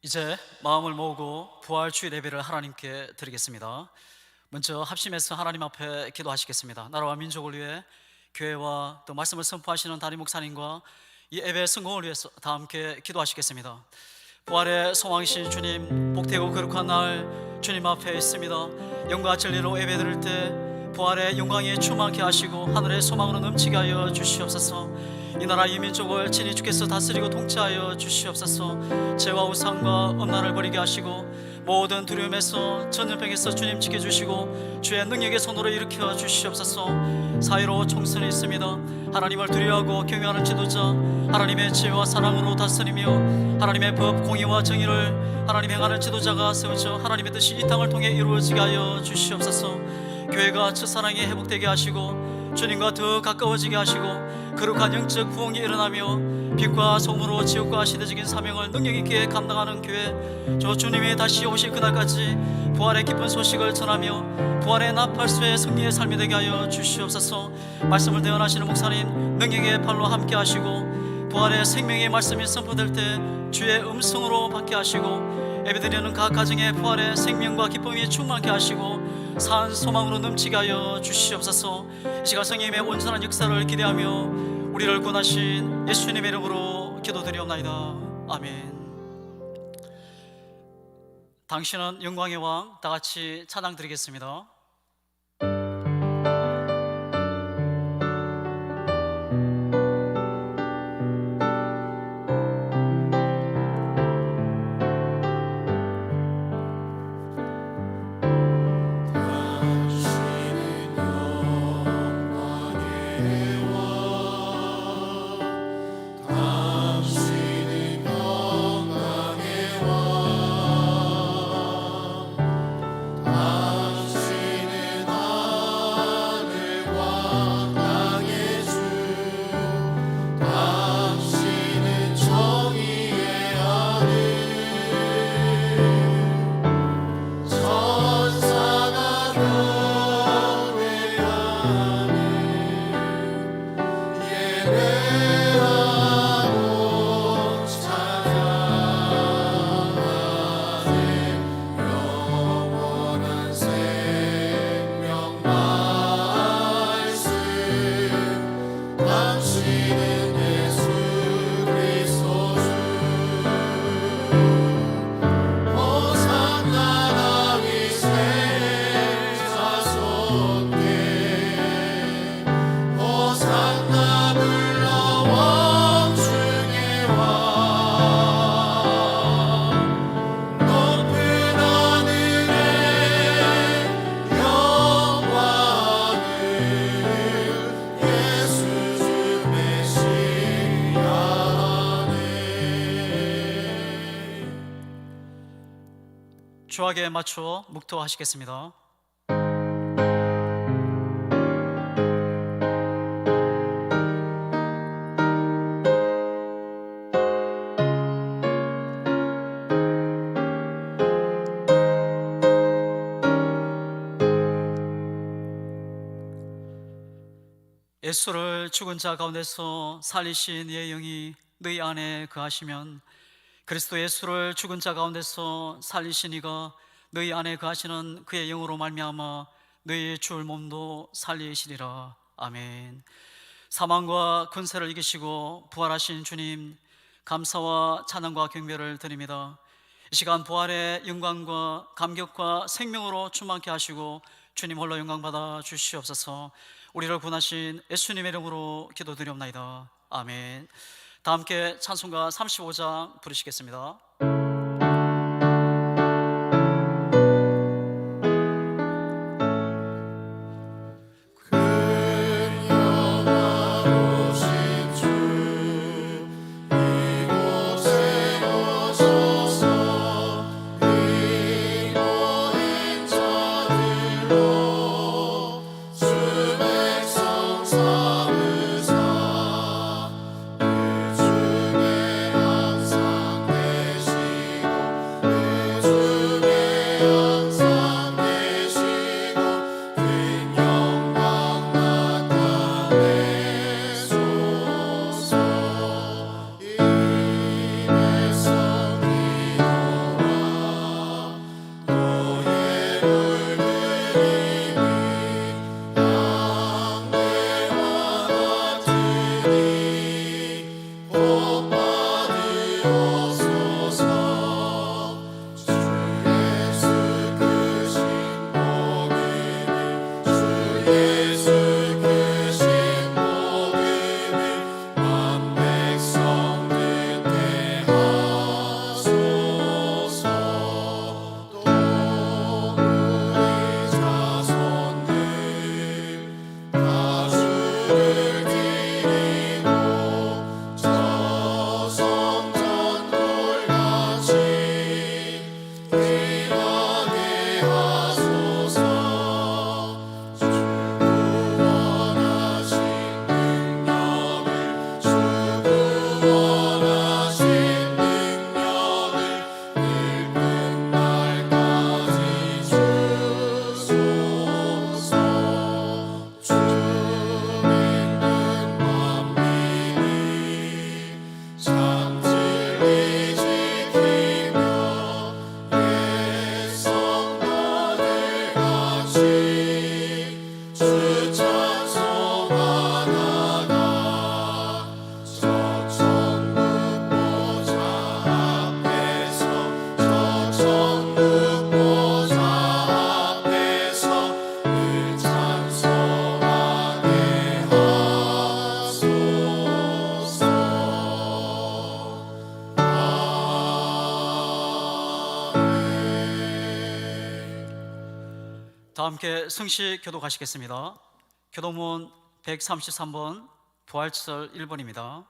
이제 마음을 모으고 부활 주일 예배를 하나님께 드리겠습니다. 먼저 합심해서 하나님 앞에 기도하시겠습니다. 나라와 민족을 위해 교회와 또 말씀을 선포하시는 담임 목사님과 이 예배 성공을 위해서 다 함께 기도하시겠습니다. 부활의 소망이신 주님, 복되고 거룩한 날 주님 앞에 있습니다. 영과 진리로 예배 드릴 때 부활의 영광이 충만케 하시고 하늘의 소망으로 넘치게 하여 주시옵소서. 이 나라 이 민족을 친히 주께서 다스리고 통치하여 주시옵소서. 죄와 우상과 엄란을 버리게 하시고 모든 두려움에서 전염병에서 주님 지켜주시고 주의 능력의 손으로 일으켜 주시옵소서. 사이로 총선이 있습니다. 하나님을 두려워하고 경외하는 지도자, 하나님의 지혜와 사랑으로 다스리며 하나님의 법, 공의와 정의를 하나님 행하는 지도자가 세워져 하나님의 뜻이 이 땅을 통해 이루어지게 하여 주시옵소서. 교회가 첫사랑이 회복되게 하시고 주님과 더 가까워지게 하시고 거룩한 영적 부흥이 일어나며 빛과 소금으로 지옥과 시대적인 사명을 능력 있게 감당하는 교회, 저 주님이 다시 오실 그날까지 부활의 기쁜 소식을 전하며 부활의 나팔수의 승리의 삶이 되게 하여 주시옵소서. 말씀을 대언하시는 목사님 능력의 팔로 함께 하시고 부활의 생명의 말씀이 선포될 때 주의 음성으로 받게 하시고 예배드리는 각 가정의 부활의 생명과 기쁨이 충만케 하시고 산 소망으로 넘치게 하여 주시옵소서. 이 시간 성령님의 온전한 역사를 기대하며 우리를 구원하신 예수님의 이름으로 기도드리옵나이다. 아멘. 당신은 영광의 왕, 다 같이 찬양 드리겠습니다. 주악에 맞춰 묵도하시겠습니다. 예수를 죽은 자 가운데서 살리신 이의 영이 너희 안에 거하시면 그리스도 예수를 죽은 자 가운데서 살리신 이가 너희 안에 거하시는 그의 영으로 말미암아 너희의 죽을 몸도 살리시리라. 아멘. 사망과 권세를 이기시고 부활하신 주님, 감사와 찬양과 경배를 드립니다. 이 시간 부활의 영광과 감격과 생명으로 충만케 하시고 주님 홀로 영광 받아 주시옵소서. 우리를 구원하신 예수님의 이름으로 기도드리옵나이다. 아멘. 다 함께 찬송가 35장 부르시겠습니다. 주 다 함께 성시 교독하시겠습니다. 교독문 133번 부활절 1번입니다.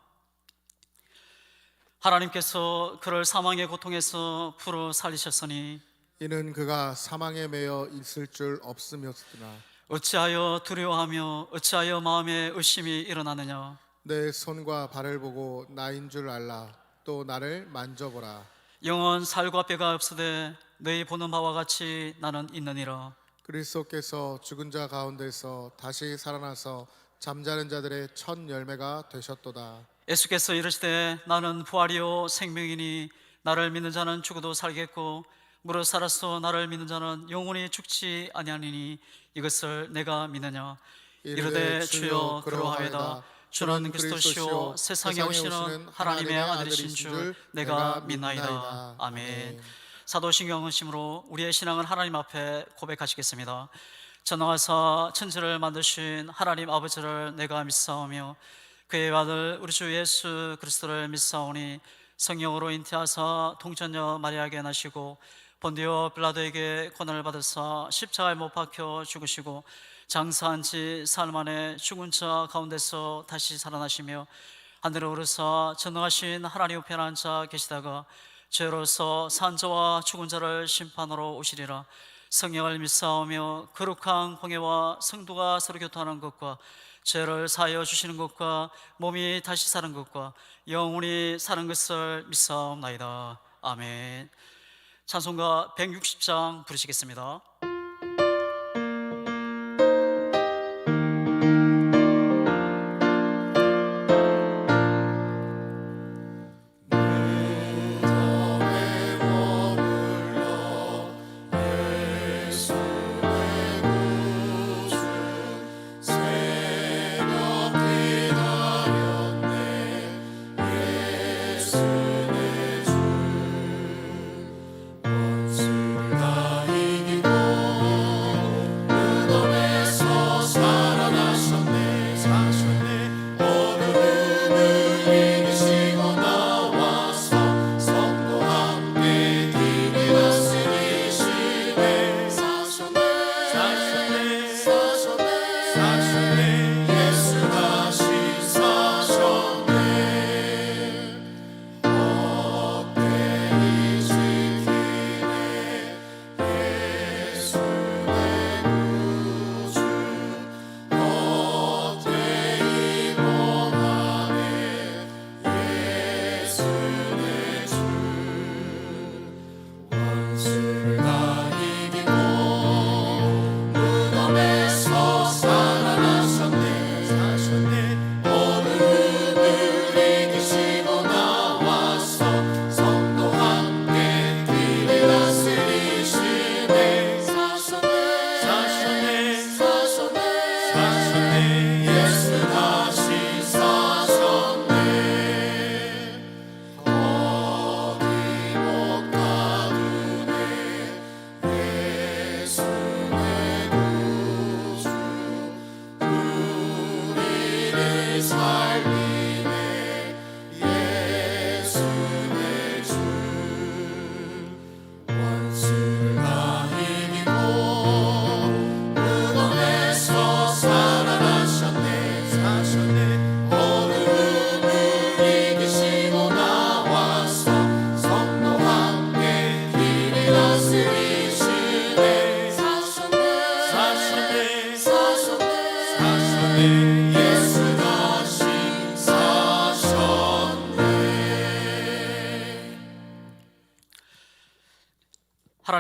하나님께서 그를 사망의 고통에서 풀어 살리셨으니 이는 그가 사망에 매여 있을 줄 없음이었으나 어찌하여 두려워하며 어찌하여 마음에 의심이 일어나느냐. 내 손과 발을 보고 나인 줄 알라. 또 나를 만져보라. 영원 살과 뼈가 없으되 너희 보는 바와 같이 나는 있느니라. 그리스도께서 죽은 자 가운데서 다시 살아나서 잠자는 자들의 첫 열매가 되셨도다. 예수께서 이르시되 나는 부활이요 생명이니 나를 믿는 자는 죽어도 살겠고 무릇 살아서 나를 믿는 자는 영원히 죽지 아니하니니 이것을 내가 믿느냐. 이르되 주여 그러하이다. 주는 그리스도시요 세상에 오시는 하나님의 아들이신 줄 내가 믿나이다. 아멘. 사도신경 응심으로 우리의 신앙을 하나님 앞에 고백하시겠습니다. 전능하사 천지를 만드신 하나님 아버지를 내가 믿사오며 그의 아들 우리 주 예수 그리스도를 믿사오니 성령으로 잉태하사 동천녀 마리아에게 나시고 본디오 빌라도에게 고난을 받으사 십자가에 못 박혀 죽으시고 장사한 지 사흘 만에 죽은 자 가운데서 다시 살아나시며 하늘에 오르사 전능하신 하나님 우편에 앉아 계시다가 죄로서 산 자와 죽은 자를 심판하러 오시리라. 성령을 믿사오며 거룩한 공예와 성도가 서로 교통하는 것과 죄를 사하여 주시는 것과 몸이 다시 사는 것과 영원히 사는 것을 믿사옵나이다. 아멘. 찬송가 160장 부르시겠습니다.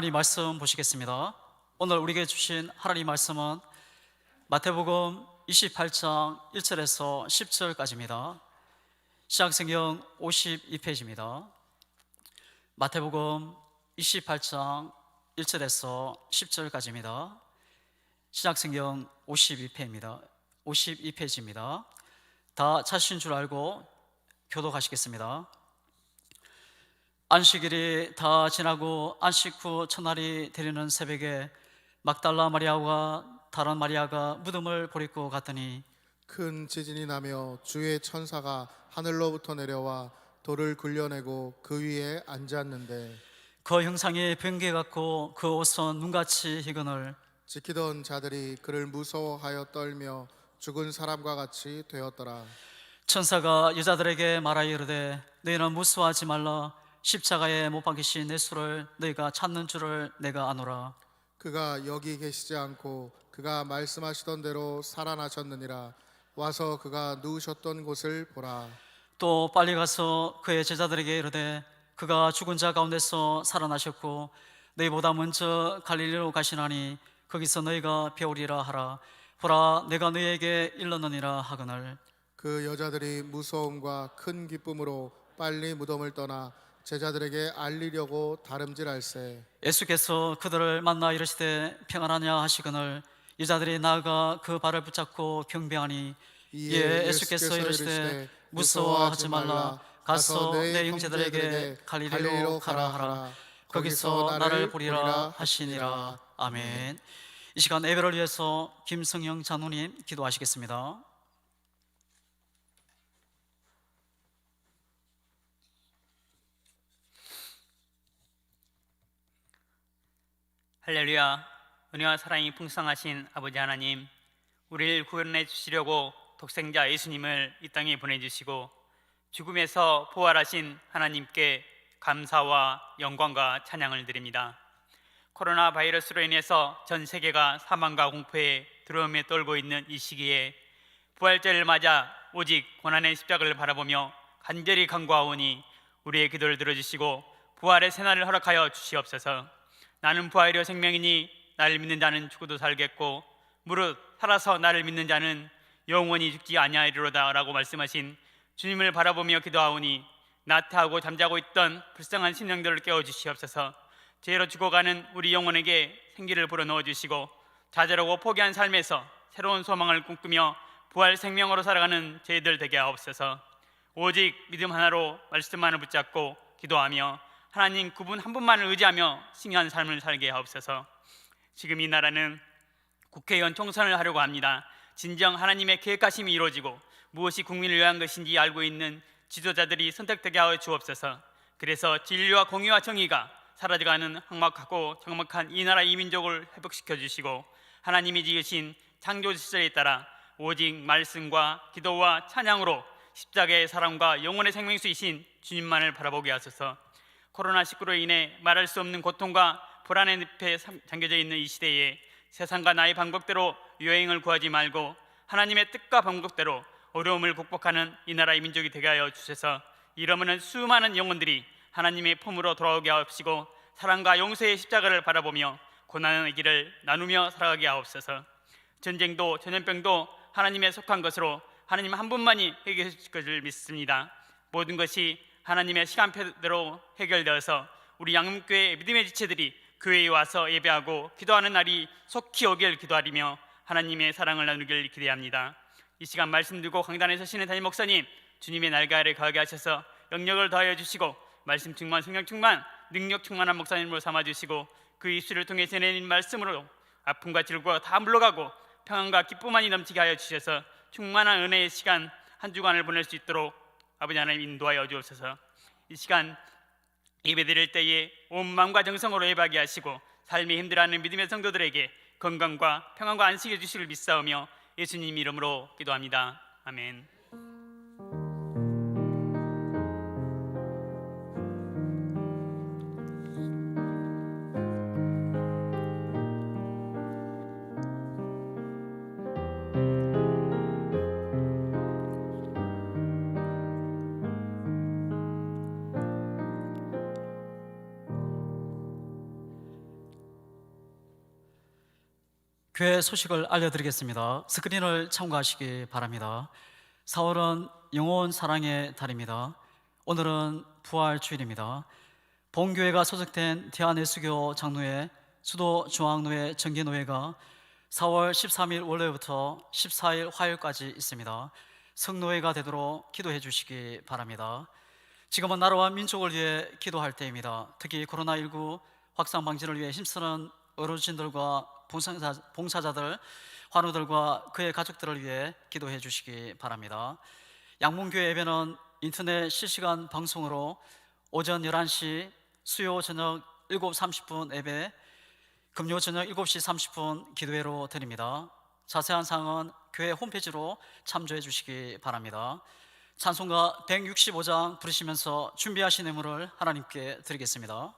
하나님 말씀 보시겠습니다. 오늘 우리에게 주신 하나님 말씀은 마태복음 28장 1절에서 10절까지입니다. 신약성경 52페이지입니다. 마태복음 28장 1절에서 10절까지입니다. 신약성경 52페이지입니다. 다 찾으신 줄 알고 교독하시겠습니다. 안식일이 다 지나고 안식 후 첫날이 되려는 새벽에 막달라 마리아와 다른 마리아가 무덤을 보리고 갔더니 큰 지진이 나며 주의 천사가 하늘로부터 내려와 돌을 굴려내고 그 위에 앉았는데 그 형상이 번개 같고 그 옷은 눈같이 희건을 지키던 자들이 그를 무서워하여 떨며 죽은 사람과 같이 되었더라. 천사가 여자들에게 말하여 이르되 너희는 무서워하지 말라. 십자가에 못 박히신 예수를 너희가 찾는 줄을 내가 아노라. 그가 여기 계시지 않고 그가 말씀하시던 대로 살아나셨느니라. 와서 그가 누우셨던 곳을 보라. 또 빨리 가서 그의 제자들에게 이르되 그가 죽은 자 가운데서 살아나셨고 너희보다 먼저 갈릴리로 가시나니 거기서 너희가 배우리라 하라. 보라 내가 너희에게 일렀느니라 하거늘. 그 여자들이 무서움과 큰 기쁨으로 빨리 무덤을 떠나 제자들에게 알리려고 다름질할세. 예수께서 그들을 만나 이르시되 평안하냐 하시거늘 여자들이 나아가 그 발을 붙잡고 경배하니 이에 예수께서 이르시되 무서워하지 말라. 가서 내 형제들에게 갈릴리로 가라 하라. 거기서 나를 보리라 하시니라. 아멘. 이 시간 예배를 위해서 김성영 장로님 기도하시겠습니다. 할렐루야. 은혜와 사랑이 풍성하신 아버지 하나님, 우리를 구원해 주시려고 독생자 예수님을 이 땅에 보내주시고 죽음에서 부활하신 하나님께 감사와 영광과 찬양을 드립니다. 코로나 바이러스로 인해서 전 세계가 사망과 공포에 두려움에 떨고 있는 이 시기에 부활절을 맞아 오직 고난의 십자가를 바라보며 간절히 간구하오니 우리의 기도를 들어주시고 부활의 새날을 허락하여 주시옵소서. 나는 부활이요 생명이니 나를 믿는 자는 죽어도 살겠고 무릇 살아서 나를 믿는 자는 영원히 죽지 아니하리로다 라고 말씀하신 주님을 바라보며 기도하오니 나태하고 잠자고 있던 불쌍한 심령들을 깨워주시옵소서. 죄로 죽어가는 우리 영혼에게 생기를 불어넣어 주시고 좌절하고 포기한 삶에서 새로운 소망을 꿈꾸며 부활 생명으로 살아가는 저희들 되게 하옵소서. 오직 믿음 하나로 말씀만을 붙잡고 기도하며 하나님 그분 한 분만을 의지하며 승리한 삶을 살게 하옵소서. 지금 이 나라는 국회의원 총선을 하려고 합니다. 진정 하나님의 계획하심이 이루어지고 무엇이 국민을 위한 것인지 알고 있는 지도자들이 선택되게 하여 주옵소서. 그래서 진리와 공의와 정의가 사라져가는 황막하고 적막한 이 나라 이 민족을 회복시켜 주시고 하나님이 지으신 창조 질서에 따라 오직 말씀과 기도와 찬양으로 십자가의 사랑과 영혼의 생명수이신 주님만을 바라보게 하소서. 코로나19로 인해 말할 수 없는 고통과 불안의 늪에 잠겨져 있는 이 시대에 세상과 나의 방법대로 여행을 구하지 말고 하나님의 뜻과 방법대로 어려움을 극복하는 이 나라 이 민족이 되게 하여 주셔서 이러면은 수많은 영혼들이 하나님의 품으로 돌아오게 하옵시고 사랑과 용서의 십자가를 바라보며 고난의 길을 나누며 살아가게 하옵소서. 전쟁도 전염병도 하나님의 속한 것으로 하나님 한 분만이 해결해 주실 것을 믿습니다. 모든 것이 하나님의 시간표대로 해결되어서 우리 양문교회 믿음의 지체들이 교회에 와서 예배하고 기도하는 날이 속히 오길 기도하리며 하나님의 사랑을 나누길 기대합니다. 이 시간 말씀 들고 강단에 서시는 담임 목사님, 주님의 날개 아래 거하게 하셔서 영력을 더하여 주시고 말씀 충만, 성령 충만, 능력 충만한 목사님으로 삼아주시고 그 입술을 통해 전해진 말씀으로 아픔과 질고가 다 물러가고 평안과 기쁨만이 넘치게 하여 주셔서 충만한 은혜의 시간 한 주간을 보낼 수 있도록 아버지 하나님 인도하여 주옵소서. 이 시간 예배드릴 때에 온 마음과 정성으로 예배하게 하시고 삶이 힘들어하는 믿음의 성도들에게 건강과 평안과 안식을 주시길 믿사오며 예수님 이름으로 기도합니다. 아멘. 교회 소식을 알려드리겠습니다. 스크린을 참고하시기 바랍니다. 4월은 영혼 사랑의 달입니다. 오늘은 부활주일입니다. 본교회가 소속된 대한예수교 장로회 수도중앙노회 정기노회가 4월 13일 월요일부터 14일 화요일까지 있습니다. 성노회가 되도록 기도해 주시기 바랍니다. 지금은 나라와 민족을 위해 기도할 때입니다. 특히 코로나19 확산 방지를 위해 힘쓰는 어르신들과 봉사자들, 환우들과 그의 가족들을 위해 기도해 주시기 바랍니다. 양문교회 예배는 인터넷 실시간 방송으로 오전 11시, 수요 저녁 7시 30분 예배, 금요 저녁 7시 30분 기도회로 드립니다. 자세한 사항은 교회 홈페이지로 참조해 주시기 바랍니다. 찬송가 165장 부르시면서 준비하신 예물을 하나님께 드리겠습니다.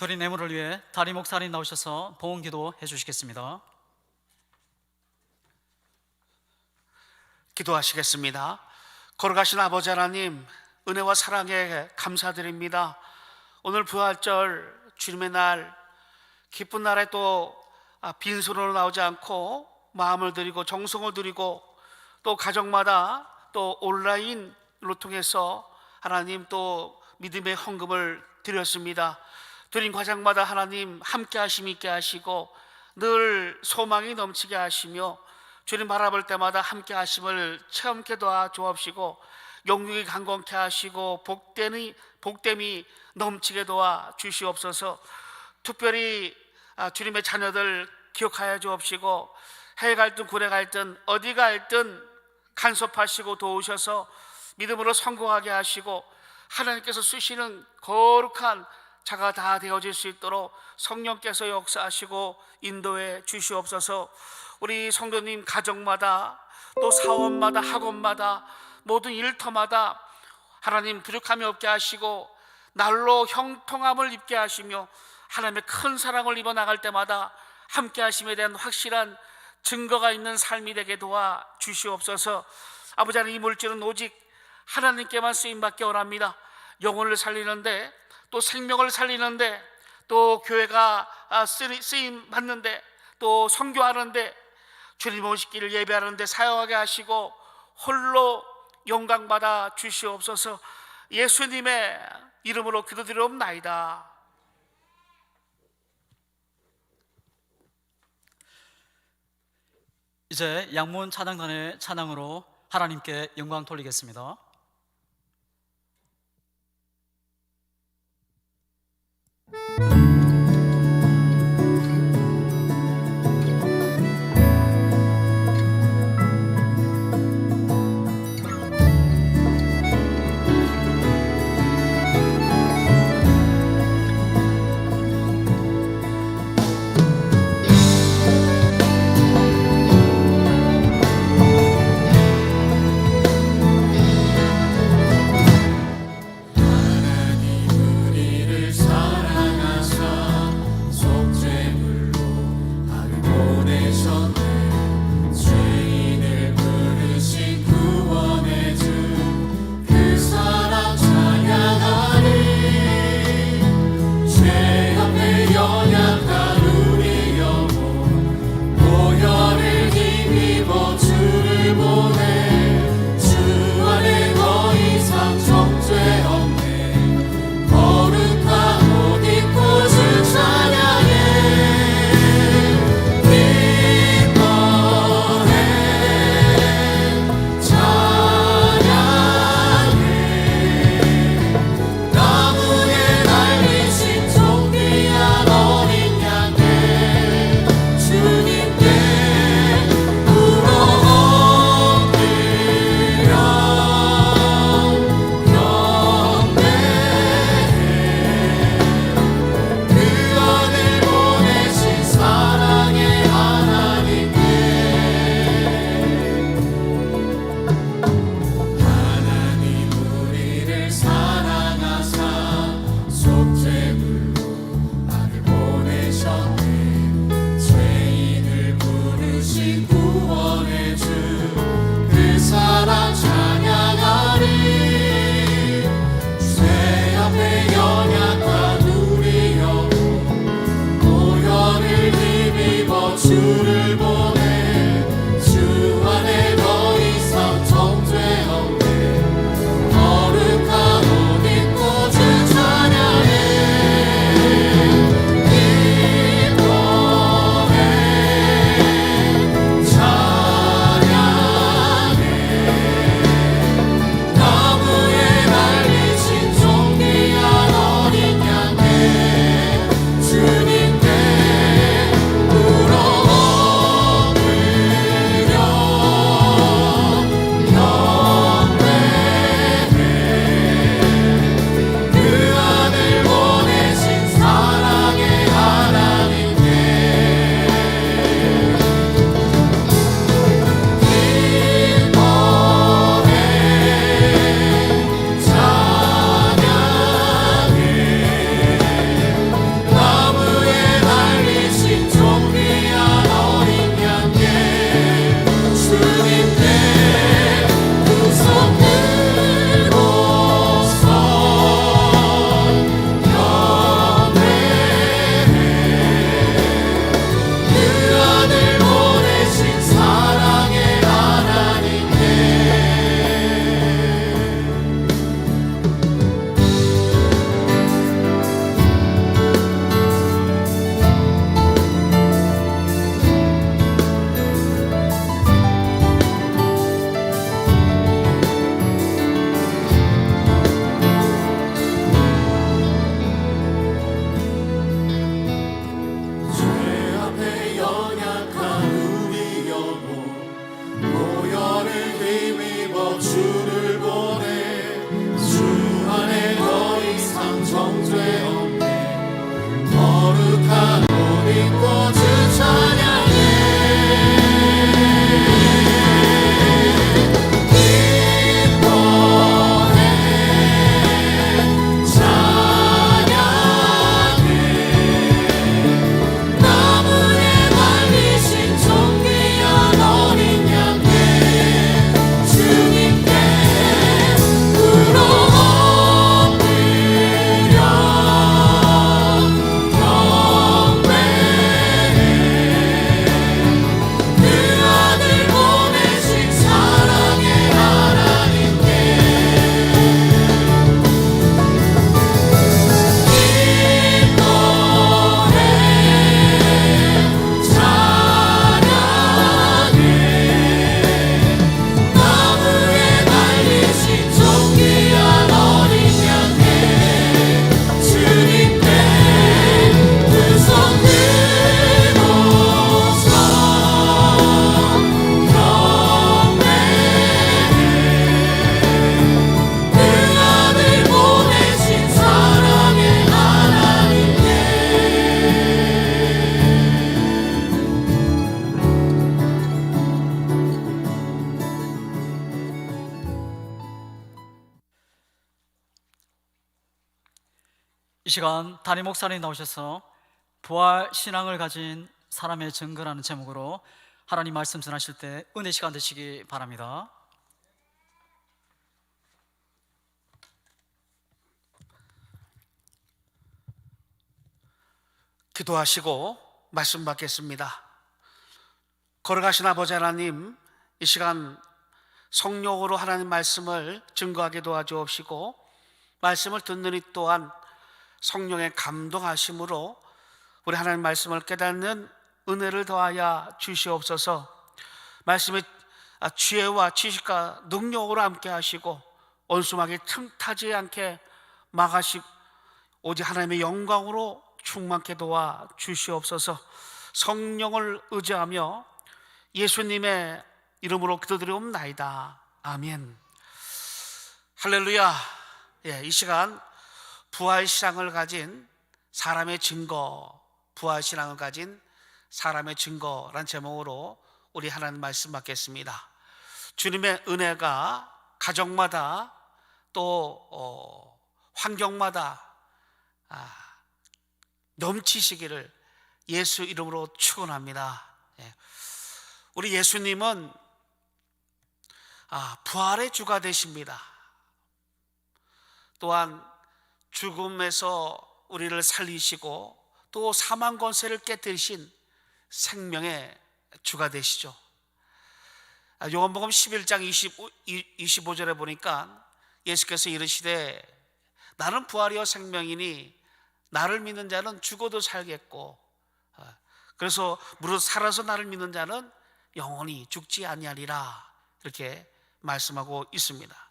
드린 예물을 위해 다리 목사님 나오셔서 봉헌 기도 해주시겠습니다. 기도하시겠습니다. 걸어가신 아버지 하나님, 은혜와 사랑에 감사드립니다. 오늘 부활절 주님의 날, 기쁜 날에 또 빈손으로 나오지 않고 마음을 드리고 정성을 드리고 또 가정마다 또 온라인으로 통해서 하나님 또 믿음의 헌금을 드렸습니다. 드린 과정마다 하나님 함께 하심 있게 하시고 늘 소망이 넘치게 하시며 주님 바라볼 때마다 함께 하심을 체험케 도와 주옵시고 영육이 강건케 하시고 복됨이 넘치게 도와 주시옵소서. 특별히 주님의 자녀들 기억하여 주옵시고 해외 갈든 군에 갈든 어디 갈든 간섭하시고 도우셔서 믿음으로 성공하게 하시고 하나님께서 쓰시는 거룩한 자가 다 되어질 수 있도록 성령께서 역사하시고 인도해 주시옵소서. 우리 성도님 가정마다 또 사원마다 학원마다 모든 일터마다 하나님 부족함이 없게 하시고 날로 형통함을 입게 하시며 하나님의 큰 사랑을 입어 나갈 때마다 함께 하심에 대한 확실한 증거가 있는 삶이 되게 도와 주시옵소서. 아버지 하나님, 이 물질은 오직 하나님께만 쓰임받기 원합니다. 영혼을 살리는데 또 생명을 살리는데 또 교회가 쓰임 받는데 또 선교하는데 주님 오시기를 예배하는데 사용하게 하시고 홀로 영광 받아 주시옵소서. 예수님의 이름으로 기도드리옵나이다. 이제 양문 찬양단의 찬양으로 하나님께 영광 돌리겠습니다. 이 시간 담임 목사님 나오셔서 부활 신앙을 가진 사람의 증거라는 제목으로 하나님 말씀 전하실 때 은혜 시간 되시기 바랍니다. 기도하시고 말씀 받겠습니다. 걸어가신 아버지 하나님, 이 시간 성령으로 하나님 말씀을 증거하게 도와주옵시고, 말씀을 듣는 이 또한 성령의 감동하심으로 우리 하나님 말씀을 깨닫는 은혜를 더하여 주시옵소서. 말씀의 지혜와 지식과 능력으로 함께 하시고 온수막이 틈타지 않게 막으시고 오직 하나님의 영광으로 충만케 도와 주시옵소서. 성령을 의지하며 예수님의 이름으로 기도드리옵나이다. 아멘. 할렐루야. 이 시간 부활신앙을 가진 사람의 증거, 부활신앙을 가진 사람의 증거란 제목으로 우리 하나님 말씀 받겠습니다. 주님의 은혜가 가정마다 또 환경마다 넘치시기를 예수 이름으로 축원합니다. 우리 예수님은 부활의 주가 되십니다. 또한 죽음에서 우리를 살리시고 또 사망 권세를 깨뜨리신 생명의 주가 되시죠. 요한복음 11장 25절에 보니까 예수께서 이르시되 나는 부활이요 생명이니 나를 믿는 자는 죽어도 살겠고, 그래서 무릇 살아서 나를 믿는 자는 영원히 죽지 아니하리라, 이렇게 말씀하고 있습니다.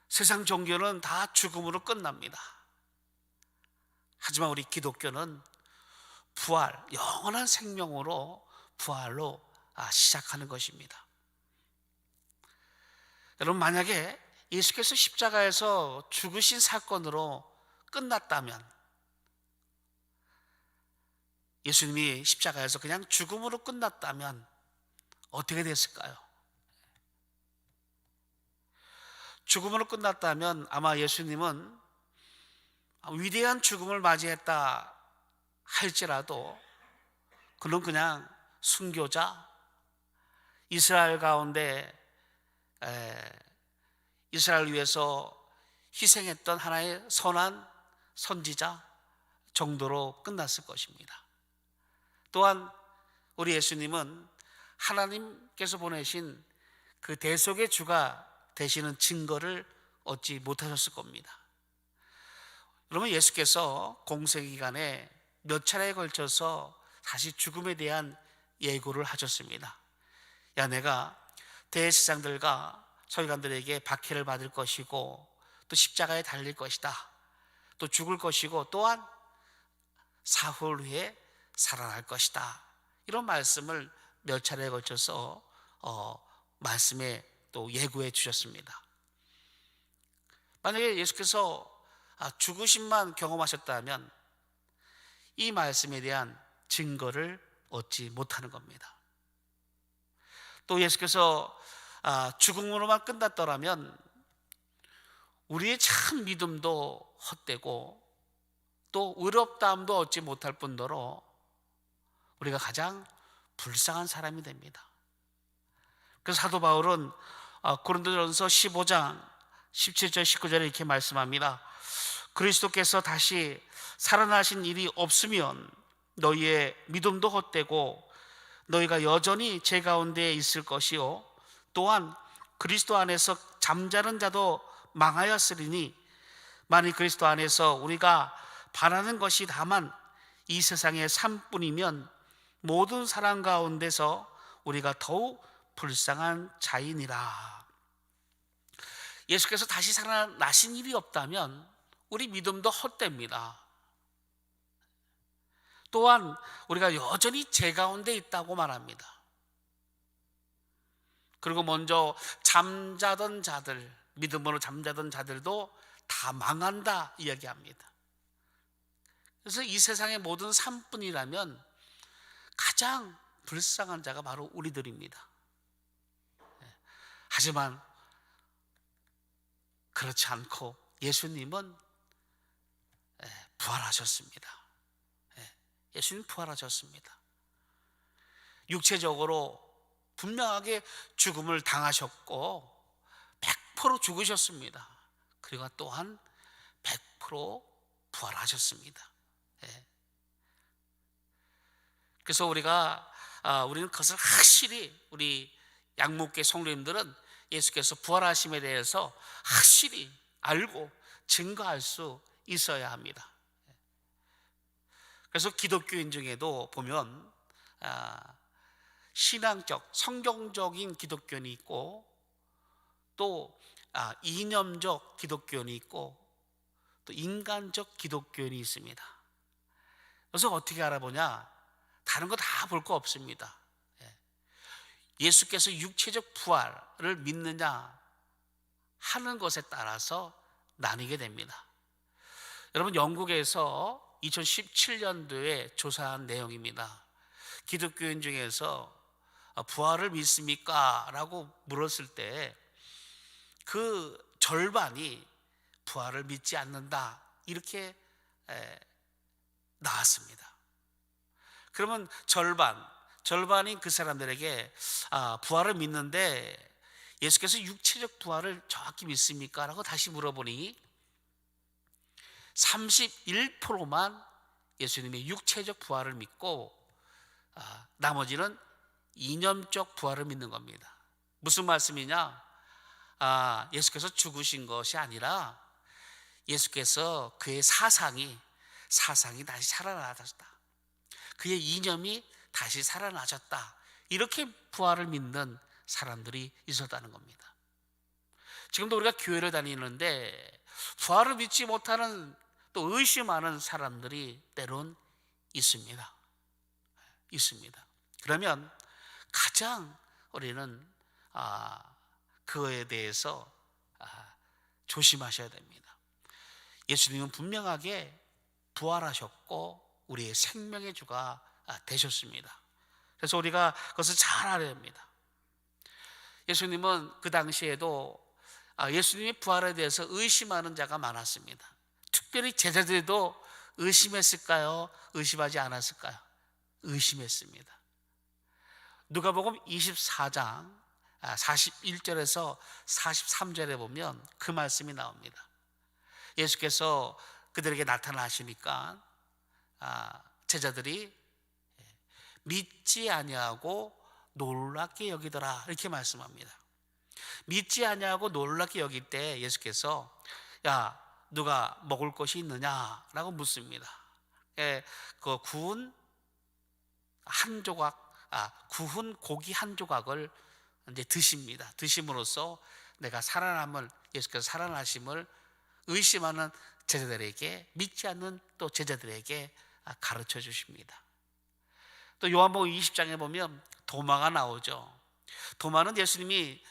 세상 종교는 다 죽음으로 끝납니다. 하지만 우리 기독교는 부활, 영원한 생명으로 부활로 시작하는 것입니다. 여러분, 만약에 예수께서 십자가에서 죽으신 사건으로 끝났다면, 예수님이 십자가에서 그냥 죽음으로 끝났다면 어떻게 됐을까요? 죽음으로 끝났다면 아마 예수님은 위대한 죽음을 맞이했다 할지라도 그는 그냥 순교자, 이스라엘 가운데 이스라엘을 위해서 희생했던 하나의 선한 선지자 정도로 끝났을 것입니다. 또한 우리 예수님은 하나님께서 보내신 그 대속의 주가 되시는 증거를 얻지 못하셨을 겁니다. 여러분, 예수께서 공생기간에 몇 차례에 걸쳐서 다시 죽음에 대한 예고를 하셨습니다. 야, 내가 대제사장들과 서기관들에게 박해를 받을 것이고 또 십자가에 달릴 것이다, 또 죽을 것이고 또한 사흘 후에 살아날 것이다, 이런 말씀을 몇 차례에 걸쳐서 말씀에 또 예고해 주셨습니다. 만약에 예수께서 죽으심만 경험하셨다면 이 말씀에 대한 증거를 얻지 못하는 겁니다. 또 예수께서 죽음으로만 끝났더라면 우리의 참 믿음도 헛되고 또 의롭다함도 얻지 못할 뿐더러 우리가 가장 불쌍한 사람이 됩니다. 그래서 사도 바울은 고린도전서 15장 17절 19절에 이렇게 말씀합니다. 그리스도께서 다시 살아나신 일이 없으면 너희의 믿음도 헛되고 너희가 여전히 제 가운데 있을 것이요, 또한 그리스도 안에서 잠자는 자도 망하였으리니 만일 그리스도 안에서 우리가 바라는 것이 다만 이 세상의 삶뿐이면 모든 사람 가운데서 우리가 더욱 불쌍한 자이니라. 예수께서 다시 살아나신 일이 없다면 우리 믿음도 헛됩니다. 또한 우리가 여전히 제 가운데 있다고 말합니다. 그리고 먼저 잠자던 자들, 믿음으로 잠자던 자들도 다 망한다 이야기합니다. 그래서 이 세상의 모든 삶뿐이라면 가장 불쌍한 자가 바로 우리들입니다. 하지만 그렇지 않고 예수님은 부활하셨습니다. 예수님 부활하셨습니다. 육체적으로 분명하게 죽음을 당하셨고 100% 죽으셨습니다. 그리고 또한 100% 부활하셨습니다. 그래서 우리는 그것을 확실히, 우리 양목계 성도님들은 예수께서 부활하심에 대해서 확실히 알고 증거할 수 있어야 합니다. 그래서 기독교인 중에도 보면 신앙적, 성경적인 기독교인이 있고, 또 이념적 기독교인이 있고, 또 인간적 기독교인이 있습니다. 그래서 어떻게 알아보냐? 다른 거 다 볼 거 없습니다. 예수께서 육체적 부활을 믿느냐 하는 것에 따라서 나뉘게 됩니다. 여러분, 영국에서 2017년도에 조사한 내용입니다. 기독교인 중에서 부활을 믿습니까? 라고 물었을 때 그 절반이 부활을 믿지 않는다, 이렇게 나왔습니다. 그러면 절반인 그 사람들에게 부활을 믿는데 예수께서 육체적 부활을 정확히 믿습니까? 라고 다시 물어보니 31%만 예수님의 육체적 부활을 믿고 나머지는 이념적 부활을 믿는 겁니다. 무슨 말씀이냐? 예수께서 죽으신 것이 아니라 예수께서 그의 사상이 다시 살아나셨다, 그의 이념이 다시 살아나셨다, 이렇게 부활을 믿는 사람들이 있었다는 겁니다. 지금도 우리가 교회를 다니는데 부활을 믿지 못하는, 또 의심하는 사람들이 때론 있습니다. 그러면 가장 우리는 그거에 대해서 조심하셔야 됩니다. 예수님은 분명하게 부활하셨고 우리의 생명의 주가 되셨습니다. 그래서 우리가 그것을 잘 알아야 합니다. 예수님은 그 당시에도 예수님의 부활에 대해서 의심하는 자가 많았습니다. 특별히 제자들도 의심했을까요? 의심하지 않았을까요? 의심했습니다. 누가복음 24장 41절에서 43절에 보면 그 말씀이 나옵니다. 예수께서 그들에게 나타나시니까 제자들이 믿지 아니하고 놀랍게 여기더라, 이렇게 말씀합니다. 믿지 아니하고 놀랍게 여길 때 예수께서 야, 누가 먹을 것이 있느냐라고 묻습니다. 그 구운 고기 한 조각을 이제 드십니다. 드심으로써 내가 예수께서 살아나심을 의심하는 제자들에게, 믿지 않는 또 제자들에게 가르쳐 주십니다. 또 요한복음 20장에 보면 도마가 나오죠. 도마는 예수님이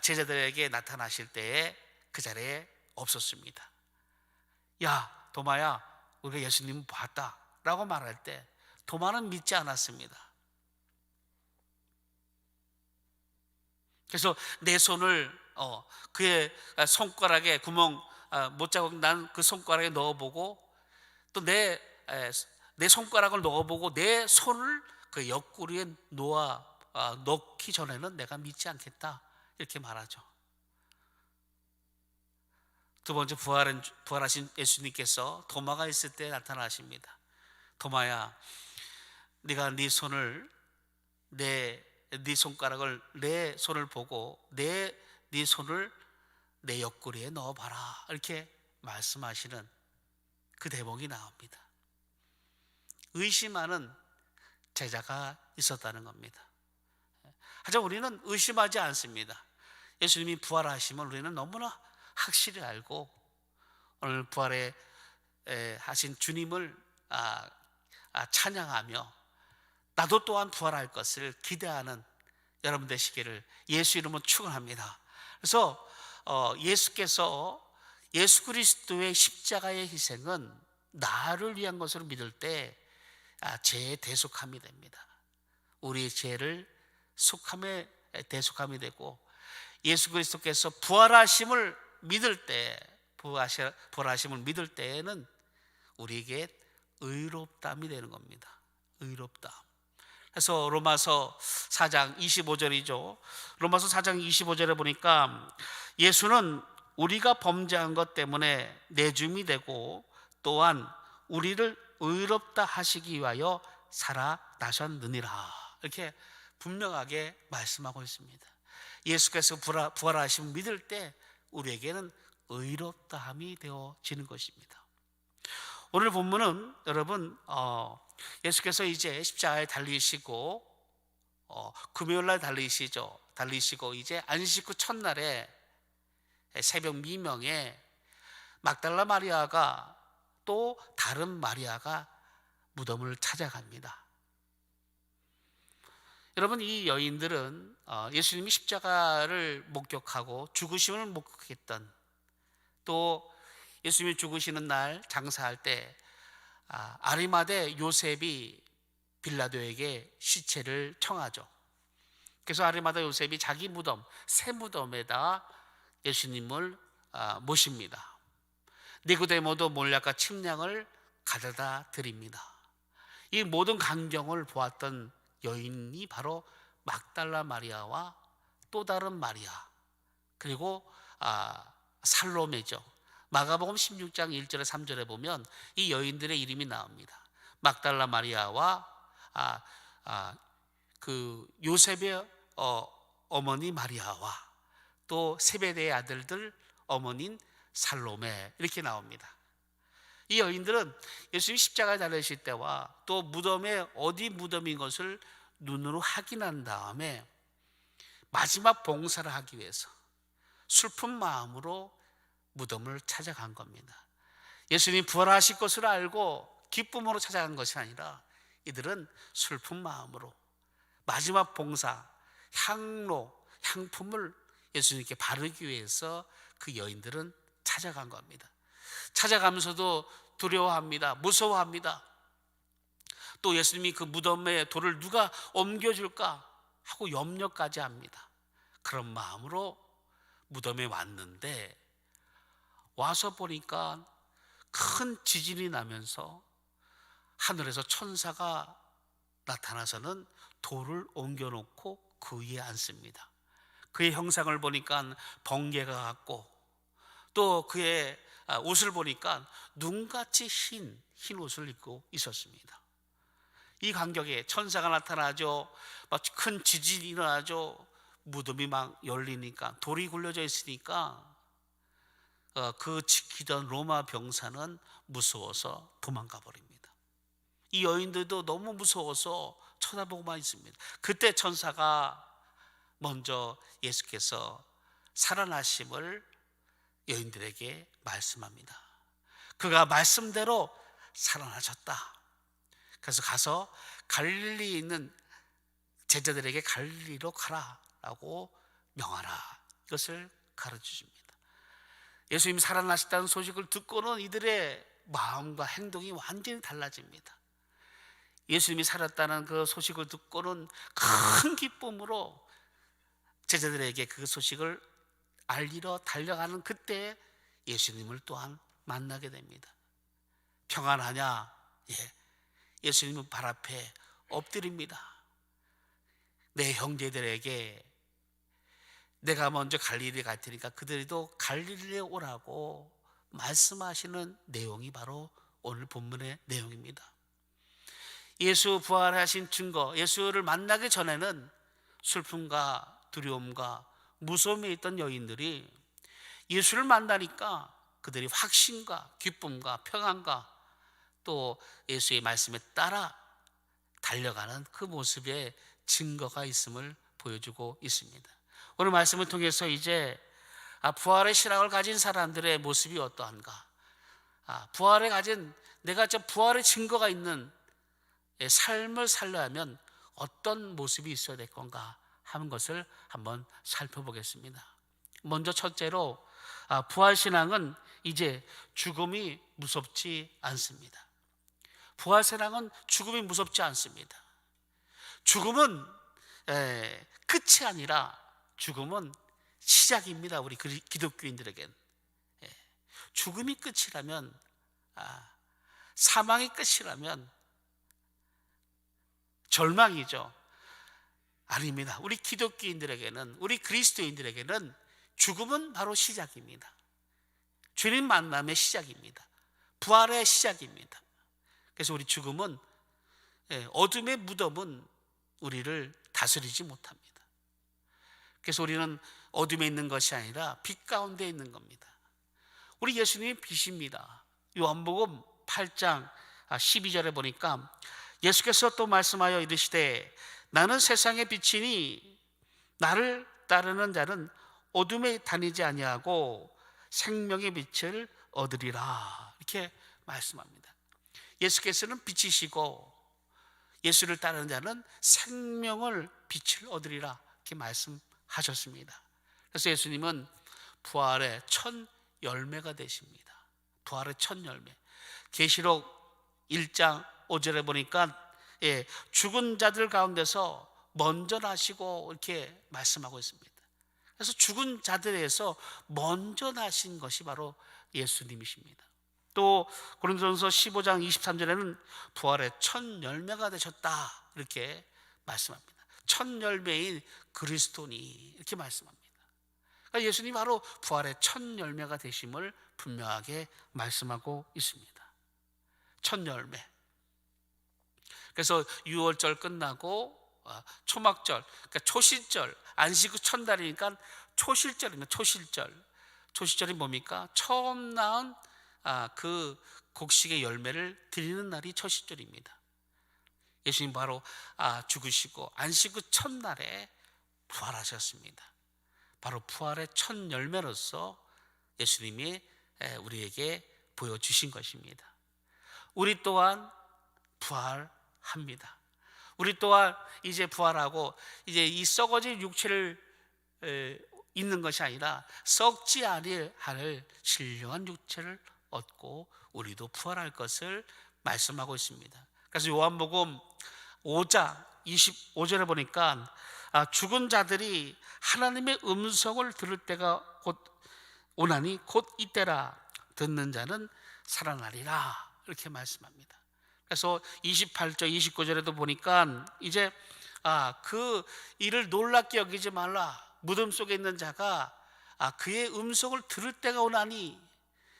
제자들에게 나타나실 때에 그 자리에 없었습니다. 야, 도마야, 우리가 예수님을 봤다 라고 말할 때 도마는 믿지 않았습니다. 그래서 내 손을 그의 손가락에 구멍 못 자국 난 그 손가락에 넣어보고, 또 내 손가락을 넣어보고 내 손을 그 옆구리에 넣기 전에는 내가 믿지 않겠다, 이렇게 말하죠. 두 번째, 부활하신 예수님께서 도마가 있을 때 나타나십니다. 도마야, 네가 네 손가락을 내 손을 보고 네 손을 내 옆구리에 넣어봐라, 이렇게 말씀하시는 그 대목이 나옵니다. 의심하는 제자가 있었다는 겁니다. 하지만 우리는 의심하지 않습니다. 예수님이 부활하심을 우리는 너무나 확실히 알고 오늘 부활에 하신 주님을 찬양하며 나도 또한 부활할 것을 기대하는 여러분 되시기를 예수 이름으로 축원합니다. 그래서 예수 그리스도의 십자가의 희생은 나를 위한 것으로 믿을 때 죄의 대속함이 됩니다. 우리의 죄를 대속함이 되고, 예수 그리스도께서 부활하심을 믿을 때에는 우리에게 의롭다함이 되는 겁니다. 의롭다. 그래서 로마서 4장 25절이죠. 로마서 4장 25절에 보니까 예수는 우리가 범죄한 것 때문에 내줌이 되고 또한 우리를 의롭다 하시기 위하여 살아나셨느니라. 이렇게 분명하게 말씀하고 있습니다. 예수께서 부활하심을 믿을 때 우리에게는 의롭다함이 되어지는 것입니다. 오늘 본문은 여러분 예수께서 이제 십자가에 달리시고 금요일날 달리시고 이제 안식 후 첫날에 새벽 미명에 막달라 마리아가 또 다른 마리아가 무덤을 찾아갑니다. 여러분, 이 여인들은 예수님이 십자가를 목격하고 죽으심을 목격했던, 또 예수님이 죽으시는 날 장사할 때 아리마대 요셉이 빌라도에게 시체를 청하죠. 그래서 아리마대 요셉이 자기 무덤, 새 무덤에다 예수님을 모십니다. 니고데모도 몰약과 침량을 가져다 드립니다. 이 모든 광경을 보았던 여인이 바로 막달라 마리아와 또 다른 마리아, 그리고 살로메죠. 마가복음 16장 1절에 3절에 보면 이 여인들의 이름이 나옵니다. 막달라 마리아와 그 요셉의 어머니 마리아와 또 세베대의 아들들 어머니인 살로메, 이렇게 나옵니다. 이 여인들은 예수님 십자가에 달리실 때와 또 무덤에 어디 무덤인 것을 눈으로 확인한 다음에 마지막 봉사를 하기 위해서 슬픈 마음으로 무덤을 찾아간 겁니다. 예수님 부활하실 것을 알고 기쁨으로 찾아간 것이 아니라 이들은 슬픈 마음으로 마지막 봉사, 향품을 예수님께 바르기 위해서 그 여인들은 찾아간 겁니다. 찾아가면서도 두려워합니다. 무서워합니다. 또 예수님이 그 무덤에 돌을 누가 옮겨줄까 하고 염려까지 합니다. 그런 마음으로 무덤에 왔는데 와서 보니까 큰 지진이 나면서 하늘에서 천사가 나타나서는 돌을 옮겨놓고 그 위에 앉습니다. 그의 형상을 보니까 번개가 같고 또 그의 옷을 보니까 눈같이 흰 옷을 입고 있었습니다. 이 간격에 천사가 나타나죠. 큰 지진이 일어나죠. 무덤이 막 열리니까 돌이 굴려져 있으니까 그 지키던 로마 병사는 무서워서 도망가 버립니다. 이 여인들도 너무 무서워서 쳐다보고만 있습니다. 그때 천사가 먼저 예수께서 살아나심을 여인들에게 말씀합니다. 그가 말씀대로 살아나셨다. 그래서 가서 갈릴리에 있는 제자들에게 갈릴리로 가라라고 명하라, 이것을 가르쳐줍니다. 예수님이 살아나셨다는 소식을 듣고는 이들의 마음과 행동이 완전히 달라집니다. 예수님이 살았다는 그 소식을 듣고는 큰 기쁨으로 제자들에게 그 소식을 알리러 달려가는 그때 예수님을 또한 만나게 됩니다. 평안하냐? 예. 예수님은 발 앞에 엎드립니다. 내 형제들에게 내가 먼저 갈릴리에 갈 테니까 그들도 갈릴리에 오라고 말씀하시는 내용이 바로 오늘 본문의 내용입니다. 예수 부활하신 증거, 예수를 만나기 전에는 슬픔과 두려움과 무서움에 있던 여인들이 예수를 만나니까 그들이 확신과 기쁨과 평안과 또 예수의 말씀에 따라 달려가는 그 모습의 증거가 있음을 보여주고 있습니다. 오늘 말씀을 통해서 이제 부활의 신앙을 가진 사람들의 모습이 어떠한가, 부활에 가진 내가 저 부활의 증거가 있는 삶을 살려면 어떤 모습이 있어야 될 건가 하는 것을 한번 살펴보겠습니다. 먼저 첫째로 부활신앙은 이제 죽음이 무섭지 않습니다. 부활신앙은 죽음이 무섭지 않습니다. 죽음은 끝이 아니라 죽음은 시작입니다. 우리 기독교인들에겐 죽음이 끝이라면 사망이 끝이라면 절망이죠. 아닙니다. 우리 기독교인들에게는, 우리 그리스도인들에게는 죽음은 바로 시작입니다. 주님 만남의 시작입니다. 부활의 시작입니다. 그래서 우리 죽음은, 어둠의 무덤은 우리를 다스리지 못합니다. 그래서 우리는 어둠에 있는 것이 아니라 빛 가운데 있는 겁니다. 우리 예수님이 빛입니다. 요한복음 8장 12절에 보니까 예수께서 또 말씀하여 이르시되 나는 세상의 빛이니 나를 따르는 자는 어둠에 다니지 아니하고 생명의 빛을 얻으리라, 이렇게 말씀합니다. 예수께서는 빛이시고 예수를 따르는 자는 생명을 빛을 얻으리라, 이렇게 말씀하셨습니다. 그래서 예수님은 부활의 첫 열매가 되십니다. 부활의 첫 열매. 계시록 1장 5절에 보니까 죽은 자들 가운데서 먼저 나시고 이렇게 말씀하고 있습니다. 그래서 죽은 자들에서 먼저 나신 것이 바로 예수님이십니다. 또 고린도전서 15장 23절에는 부활의 첫 열매가 되셨다, 이렇게 말씀합니다. 첫 열매인 그리스도니, 이렇게 말씀합니다. 그러니까 예수님이 바로 부활의 첫 열매가 되심을 분명하게 말씀하고 있습니다. 첫 열매. 그래서 유월절 끝나고 초막절, 그러니까 초실절, 안식 후 첫날이니까 초실절입니다. 초실절. 초실절이 뭡니까? 처음 낳은 그 곡식의 열매를 드리는 날이 초실절입니다. 예수님 바로 죽으시고 안식 후 첫날에 부활하셨습니다. 바로 부활의 첫 열매로서 예수님이 우리에게 보여주신 것입니다. 우리 또한 부활합니다. 우리 또한 이제 부활하고 이제 이 썩어진 육체를 있는 것이 아니라 썩지 아니할 신령한 육체를 얻고 우리도 부활할 것을 말씀하고 있습니다. 그래서 요한복음 5장 25절에 보니까 죽은 자들이 하나님의 음성을 들을 때가 곧 오나니 곧 이때라, 듣는 자는 살아나리라, 이렇게 말씀합니다. 그래서 28절 29절에도 보니까 이제 그 일을 놀랍게 여기지 말라, 무덤 속에 있는 자가 그의 음성을 들을 때가 오나니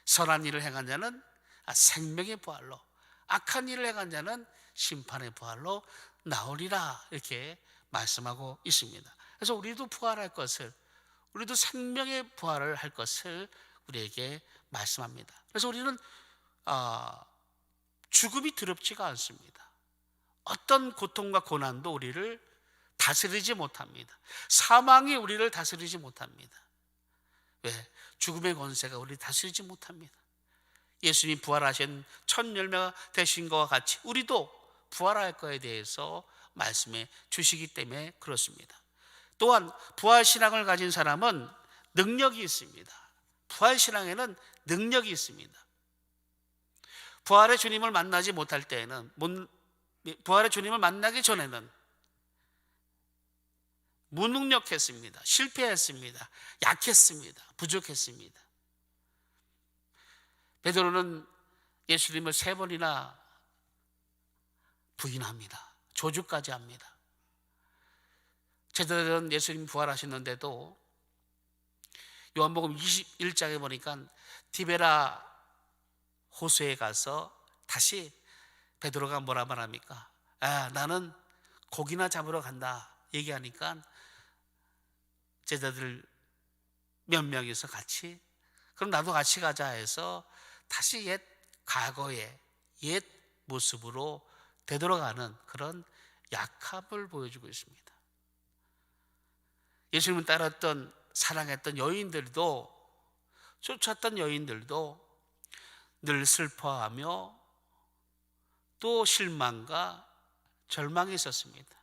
선한 일을 행한 자는 생명의 부활로, 악한 일을 행한 자는 심판의 부활로 나오리라, 이렇게 말씀하고 있습니다. 그래서 우리도 부활할 것을, 우리도 생명의 부활을 할 것을 우리에게 말씀합니다. 그래서 우리는 죽음이 두렵지가 않습니다. 어떤 고통과 고난도 우리를 다스리지 못합니다. 사망이 우리를 다스리지 못합니다. 왜? 죽음의 권세가 우리를 다스리지 못합니다. 예수님이 부활하신 첫 열매가 되신 것과 같이 우리도 부활할 것에 대해서 말씀해 주시기 때문에 그렇습니다. 또한 부활신앙을 가진 사람은 능력이 있습니다. 부활신앙에는 능력이 있습니다. 부활의 주님을 만나지 못할 때에는, 부활의 주님을 만나기 전에는 무능력했습니다. 실패했습니다. 약했습니다. 부족했습니다. 베드로는 예수님을 3번이나 부인합니다. 조주까지 합니다. 제자들은 예수님 부활하셨는데도 요한복음 21장에 보니까 디베라 호수에 가서 다시 베드로가 뭐라 말합니까? 나는 고기나 잡으러 간다 얘기하니까 제자들 몇 명이서 같이, 그럼 나도 같이 가자 해서 다시 옛 과거의 옛 모습으로 되돌아가는 그런 약함을 보여주고 있습니다. 예수님을 따랐던, 사랑했던 여인들도, 쫓았던 여인들도 늘 슬퍼하며 또 실망과 절망이 있었습니다.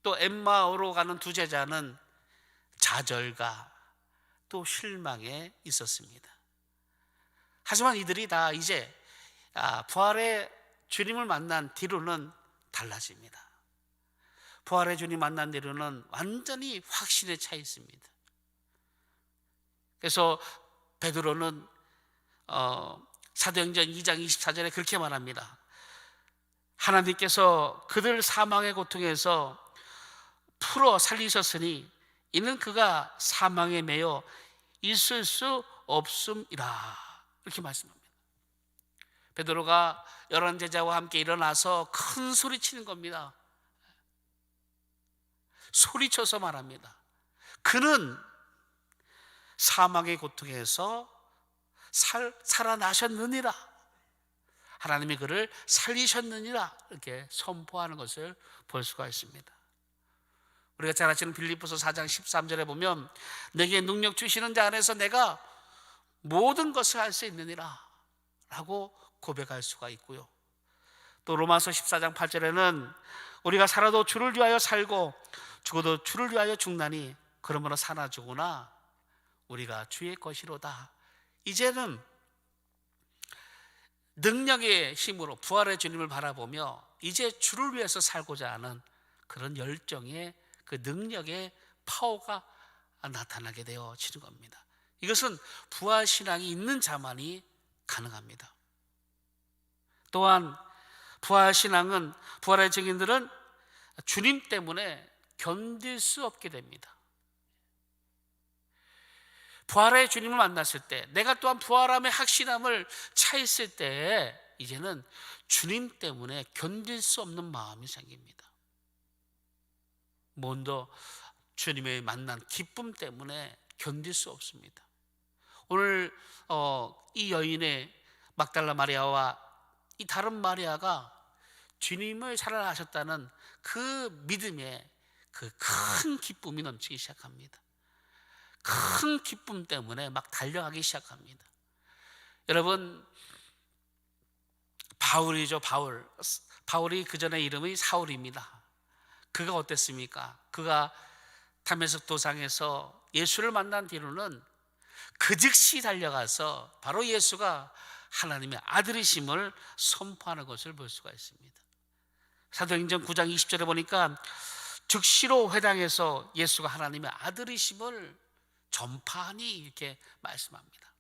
또 엠마오로 가는 두 제자는 좌절과 또 실망에 있었습니다. 하지만 이들이 다 이제 부활의 주님을 만난 뒤로는 달라집니다. 부활의 주님 만난 뒤로는 완전히 확신에 차 있습니다. 그래서 베드로는 사도행전 2장 24절에 그렇게 말합니다. 하나님께서 그들 사망의 고통에서 풀어 살리셨으니 이는 그가 사망에 매여 있을 수 없음이라. 이렇게 말씀합니다. 베드로가 열한 제자와 함께 일어나서 큰 소리치는 겁니다. 소리쳐서 말합니다. 그는 사망의 고통에서 살아나셨느니라. 하나님이 그를 살리셨느니라. 이렇게 선포하는 것을 볼 수가 있습니다. 우리가 잘 아시는 빌립보서 4장 13절에 보면 내게 능력 주시는 자 안에서 내가 모든 것을 할 수 있느니라 라고 고백할 수가 있고요. 또 로마서 14장 8절에는 우리가 살아도 주를 위하여 살고 죽어도 주를 위하여 죽나니 그러므로 사나 죽으나 우리가 주의 것이로다. 이제는 능력의 힘으로 부활의 주님을 바라보며 이제 주를 위해서 살고자 하는 그런 열정의 그 능력의 파워가 나타나게 되어지는 겁니다. 이것은 부활신앙이 있는 자만이 가능합니다. 또한 부활신앙은, 부활의 증인들은 주님 때문에 견딜 수 없게 됩니다. 부활의 주님을 만났을 때, 내가 또한 부활함의 확신함을 차있을 때 이제는 주님 때문에 견딜 수 없는 마음이 생깁니다. 먼저 주님의 만난 기쁨 때문에 견딜 수 없습니다. 오늘 이 여인의 막달라 마리아와 이 다른 마리아가 주님을 살아나셨다는 그 믿음에 그 큰 기쁨이 넘치기 시작합니다. 큰 기쁨 때문에 막 달려가기 시작합니다. 여러분, 바울이죠. 바울이 그 전에 이름이 사울입니다. 그가 어땠습니까? 그가 다메섹 도상에서 예수를 만난 뒤로는 그 즉시 달려가서 바로 예수가 하나님의 아들이심을 선포하는 것을 볼 수가 있습니다. 사도행전 9장 20절에 보니까 즉시로 회당에서 예수가 하나님의 아들이심을 전파하니 이렇게 말씀합니다.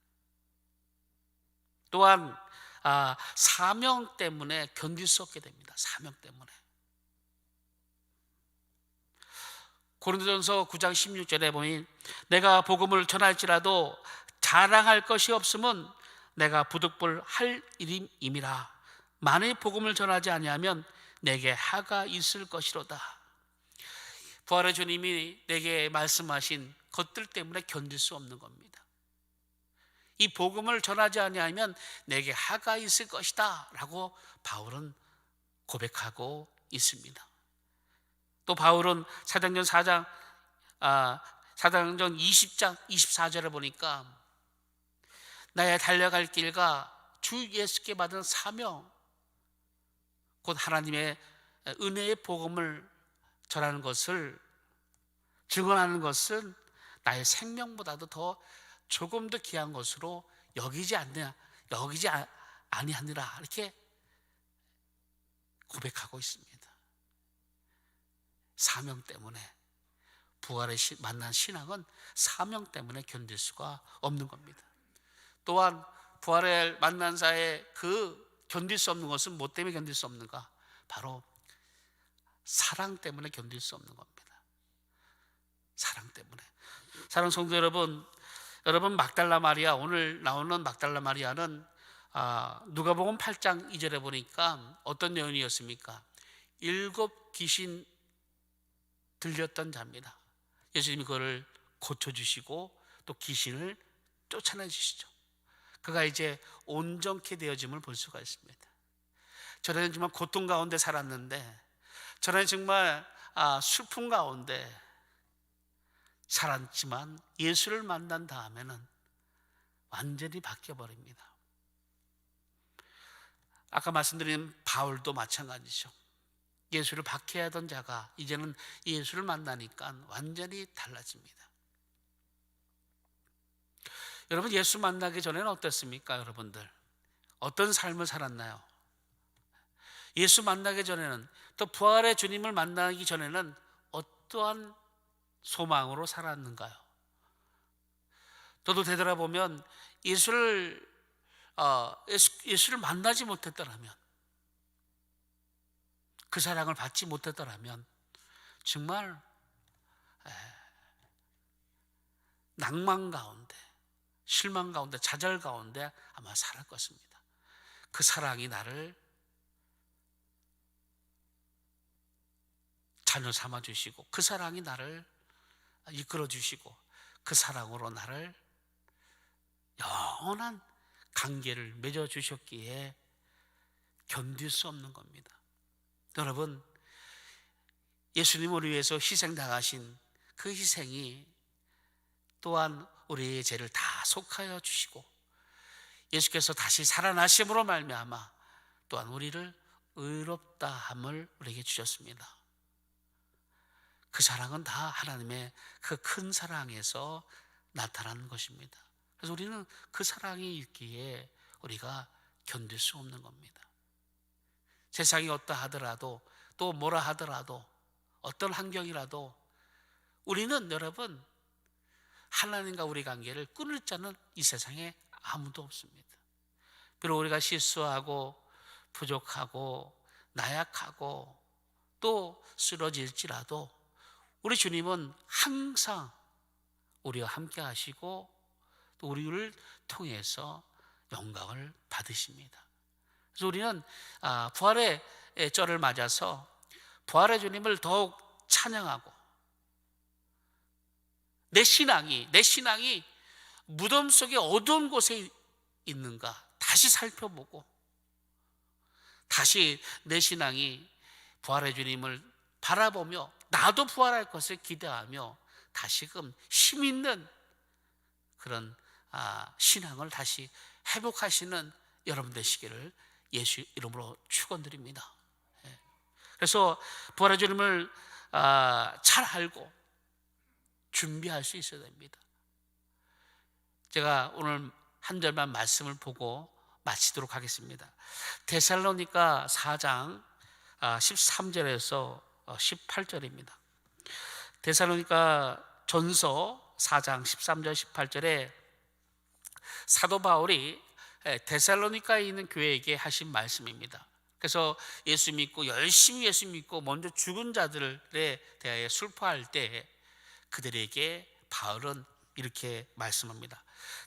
또한 사명 때문에 견딜 수 없게 됩니다. 사명 때문에. 고린도전서 9장 16절에 보니 내가 복음을 전할지라도 자랑할 것이 없음은 내가 부득불 할 일임이라. 만일 복음을 전하지 아니하면 내게 하가 있을 것이로다. 부활의 주님이 내게 말씀하신 것들 때문에 견딜 수 없는 겁니다. 이 복음을 전하지 아니하면 내게 하가 있을 것이다 라고 바울은 고백하고 있습니다. 또 바울은 사도행전 20장 24절에 보니까 나의 달려갈 길과 주 예수께 받은 사명, 곧 하나님의 은혜의 복음을 전하는 것을, 증언하는 것은 나의 생명보다도 더 조금 더 귀한 것으로 여기지 아니하니라 이렇게 고백하고 있습니다. 사명 때문에, 부활에 만난 신앙은 사명 때문에 견딜 수가 없는 겁니다. 또한 부활에 만난 자의 그 견딜 수 없는 것은 뭐 때문에 견딜 수 없는가? 바로 사랑 때문에 견딜 수 없는 겁니다. 사랑 때문에. 사랑하는 성도 여러분, 막달라 마리아, 오늘 나오는 막달라 마리아는 누가복음 8장 2절에 보니까 어떤 여인이었습니까? 7 귀신 들렸던 자입니다. 예수님이 그를 고쳐주시고 또 귀신을 쫓아내주시죠. 그가 이제 온전케 되어짐을 볼 수가 있습니다. 저는 정말 고통 가운데 살았는데, 저는 정말 슬픔 가운데 살았지만 예수를 만난 다음에는 완전히 바뀌어버립니다. 아까 말씀드린 바울도 마찬가지죠. 예수를 박해하던 자가 이제는 예수를 만나니까 완전히 달라집니다. 여러분, 예수 만나기 전에는 어땠습니까? 여러분들 어떤 삶을 살았나요? 예수 만나기 전에는, 또 부활의 주님을 만나기 전에는 어떠한 소망으로 살았는가요? 저도 되돌아보면 예수를 예수를 만나지 못했더라면, 그 사랑을 받지 못했더라면 정말 낭만 가운데, 실망 가운데, 좌절 가운데 아마 살을 것입니다. 그 사랑이 나를 자녀 삼아 주시고, 그 사랑이 나를 이끌어 주시고, 그 사랑으로 나를 영원한 관계를 맺어 주셨기에 견딜 수 없는 겁니다. 여러분, 예수님을 위해서 희생당하신 그 희생이 또한 우리의 죄를 다 속하여 주시고, 예수께서 다시 살아나심으로 말미암아 또한 우리를 의롭다 함을 우리에게 주셨습니다. 그 사랑은 다 하나님의 그 큰 사랑에서 나타나는 것입니다. 그래서 우리는 그 사랑이 있기에 우리가 견딜 수 없는 겁니다. 세상이 어떠 하더라도, 또 뭐라 하더라도, 어떤 환경이라도 우리는 여러분, 하나님과 우리 관계를 끊을 자는 이 세상에 아무도 없습니다. 비록 우리가 실수하고 부족하고 나약하고 또 쓰러질지라도 우리 주님은 항상 우리와 함께 하시고 또 우리를 통해서 영광을 받으십니다. 그래서 우리는 부활의 절을 맞아서 부활의 주님을 더욱 찬양하고, 내 신앙이 무덤 속에 어두운 곳에 있는가 다시 살펴보고, 다시 내 신앙이 부활의 주님을 바라보며 나도 부활할 것을 기대하며 다시금 힘 있는 그런 신앙을 다시 회복하시는 여러분 되시기를 예수 이름으로 축원드립니다. 그래서 부활의 주님을 잘 알고 준비할 수 있어야 됩니다. 제가 오늘 한 절만 말씀을 보고 마치도록 하겠습니다. 데살로니가 4장 13절에서 18절입니다. 데살로니가 전서 4장 13절 18절에 사도 바울이 데살로니카에 있는 교회에게 하신 말씀입니다. 그래서 예수 믿고 열심히 예수 믿고 먼저 죽은 자들에 대하여 슬퍼할 때 그들에게 바울은 이렇게 말씀합니다.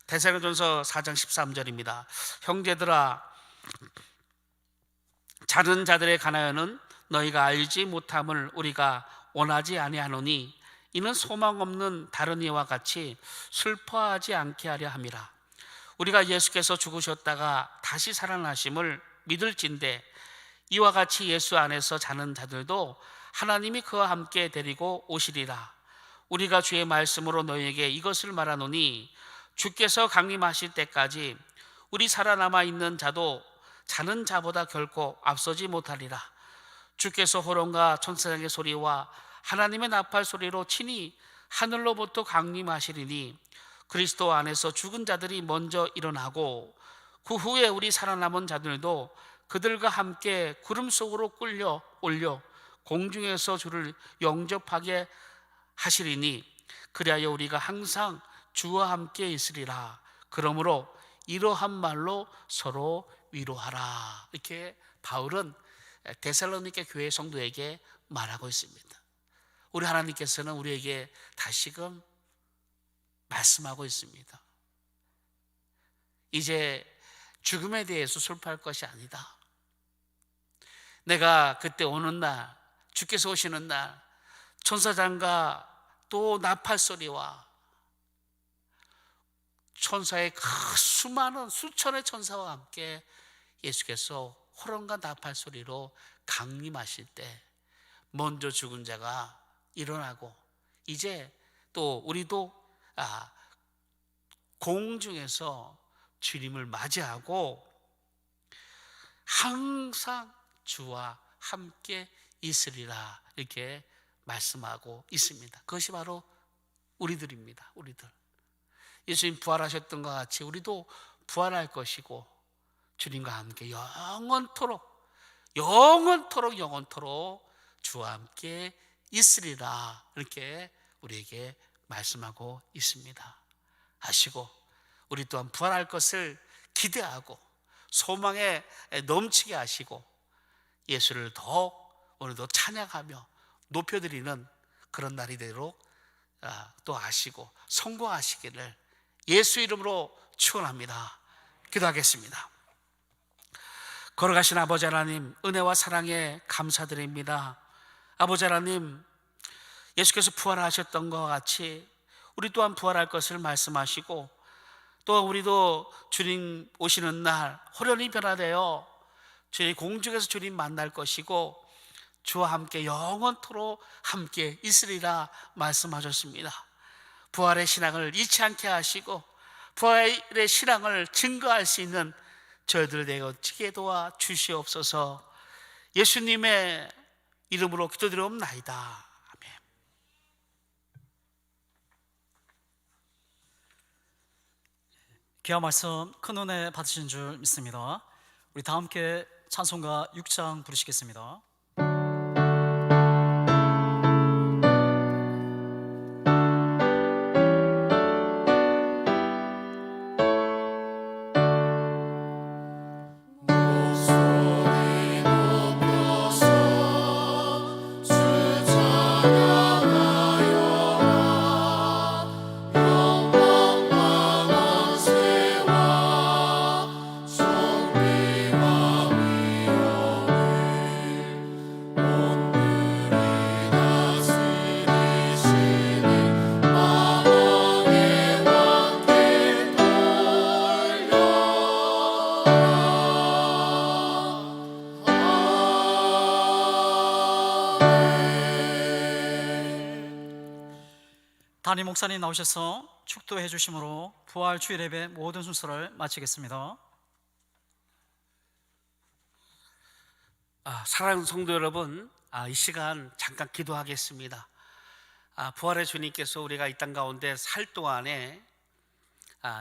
데살로니가전서 4장 13절입니다. 형제들아, 자는 자들에 관하여는 너희가 알지 못함을 우리가 원하지 아니하노니 이는 소망 없는 다른 이와 같이 슬퍼하지 않게 하려 함이라. 우리가 예수께서 죽으셨다가 다시 살아나심을 믿을진대 이와 같이 예수 안에서 자는 자들도 하나님이 그와 함께 데리고 오시리라. 우리가 주의 말씀으로 너희에게 이것을 말하노니 주께서 강림하실 때까지 우리 살아남아 있는 자도 자는 자보다 결코 앞서지 못하리라. 주께서 호령과 천사장의 소리와 하나님의 나팔 소리로 친히 하늘로부터 강림하시리니 그리스도 안에서 죽은 자들이 먼저 일어나고 그 후에 우리 살아남은 자들도 그들과 함께 구름 속으로 끌려 올려 공중에서 주를 영접하게 하시리니 그리하여 우리가 항상 주와 함께 있으리라. 그러므로 이러한 말로 서로 위로하라. 이렇게 바울은 데살로니가 교회 성도에게 말하고 있습니다. 우리 하나님께서는 우리에게 다시금 말씀하고 있습니다. 이제 죽음에 대해서 슬퍼할 것이 아니다. 내가 그때 오는 날, 주께서 오시는 날 천사장과 또 나팔 소리와 천사의 수많은 수천의 천사와 함께 예수께서 호령과 나팔 소리로 강림하실 때 먼저 죽은 자가 일어나고 이제 또 우리도 공중에서 주님을 맞이하고 항상 주와 함께 있으리라 이렇게 말씀하고 있습니다. 그것이 바로 우리들입니다. 우리들. 예수님 부활하셨던 것 같이 우리도 부활할 것이고 주님과 함께 영원토록 주와 함께 있으리라 이렇게 우리에게 말씀하고 있습니다. 하시고 우리 또한 부활할 것을 기대하고 소망에 넘치게 하시고 예수를 더욱 오늘도 찬양하며 높여드리는 그런 날이 되도록 또 아시고 성공하시기를 예수 이름으로 축원합니다. 기도하겠습니다. 걸어가신 아버지 하나님, 은혜와 사랑에 감사드립니다. 아버지 하나님, 예수께서 부활하셨던 것과 같이 우리 또한 부활할 것을 말씀하시고, 또 우리도 주님 오시는 날 호련히 변화되어 주님 공중에서 주님 만날 것이고 주와 함께 영원토록 함께 있으리라 말씀하셨습니다. 부활의 신앙을 잊지 않게 하시고 부활의 신앙을 증거할 수 있는 저희들 되어지게 도와 주시옵소서. 예수님의 이름으로 기도드리옵나이다. 아멘. 귀한 말씀 큰 은혜 받으신 줄 믿습니다. 우리 다 함께 찬송가 6장 부르시겠습니다. 담임 목사님 나오셔서 축도해 주심으로 부활 주일 예배 모든 순서를 마치겠습니다. 사랑하는 성도 여러분, 이 시간 잠깐 기도하겠습니다. 부활의 주님께서 우리가 이 땅 가운데 살 동안에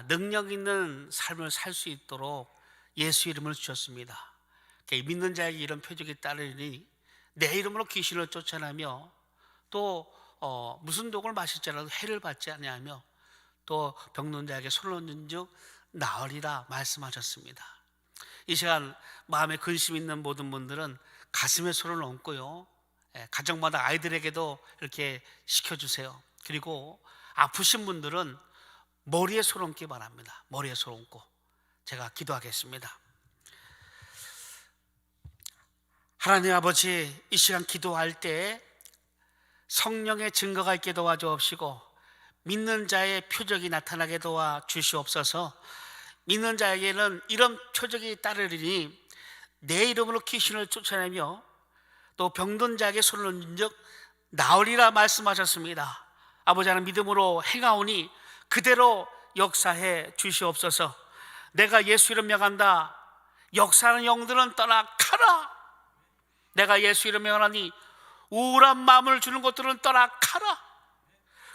능력 있는 삶을 살 수 있도록 예수 이름을 주셨습니다. 믿는 자에게 이런 표적이 따르니 내 이름으로 귀신을 쫓아내며 또 무슨 독을 마실지라도 해를 받지 아니하며 또 병든 자에게 손을 얹은 즉 나으리라 말씀하셨습니다. 이 시간 마음에 근심 있는 모든 분들은 가슴에 손을 얹고요, 가정마다 아이들에게도 이렇게 시켜주세요. 그리고 아프신 분들은 머리에 손 얹기 바랍니다. 머리에 손 얹고 제가 기도하겠습니다. 하나님 아버지, 이 시간 기도할 때 성령의 증거가 있게 도와주옵시고 믿는 자의 표적이 나타나게 도와주시옵소서. 믿는 자에게는 이런 표적이 따르리니 내 이름으로 귀신을 쫓아내며 또 병든 자에게 손을 얹은 즉 나으리라 말씀하셨습니다. 아버지 하나님, 믿음으로 행하오니 그대로 역사해 주시옵소서. 내가 예수 이름 명한다. 역사하는 영들은 떠나 가라. 내가 예수 이름 명하니 우울한 마음을 주는 것들은 떠나 가라.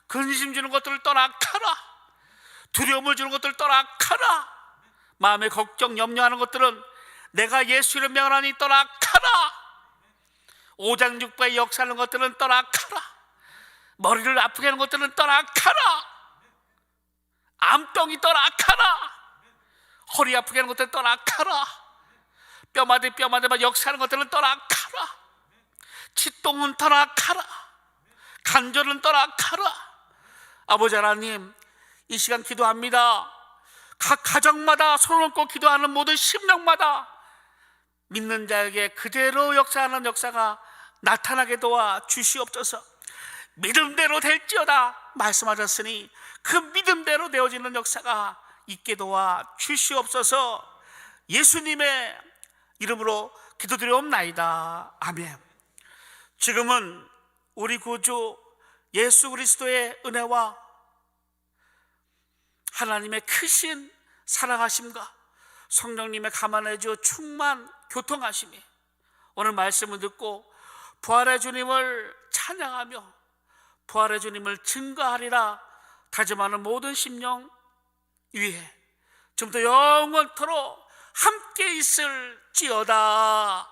근심 주는 것들을 떠나 가라. 두려움을 주는 것들을 떠나 가라. 마음에 걱정 염려하는 것들은 내가 예수 이름 명하니 떠나 가라. 오장육부의 역사하는 것들은 떠나 가라. 머리를 아프게 하는 것들은 떠나 가라. 암병이 떠나 가라. 허리 아프게 하는 것들은 떠나 가라. 뼈마디만 역사하는 것들은 떠나 가라. 치통은 떠나 가라. 간절은 떠나 가라. 아버지 하나님, 이 시간 기도합니다. 각 가정마다 손을 얹고 기도하는 모든 심령마다 믿는 자에게 그대로 역사하는 역사가 나타나게 도와 주시옵소서. 믿음대로 될지어다 말씀하셨으니 그 믿음대로 되어지는 역사가 있게 도와 주시옵소서. 예수님의 이름으로 기도드리옵나이다. 아멘. 지금은 우리 구주 예수 그리스도의 은혜와 하나님의 크신 사랑하심과 성령님의 감안해 주 충만 교통하심이 오늘 말씀을 듣고 부활의 주님을 찬양하며 부활의 주님을 증거하리라 다짐하는 모든 심령 위에 지금부터 영원토록 함께 있을지어다.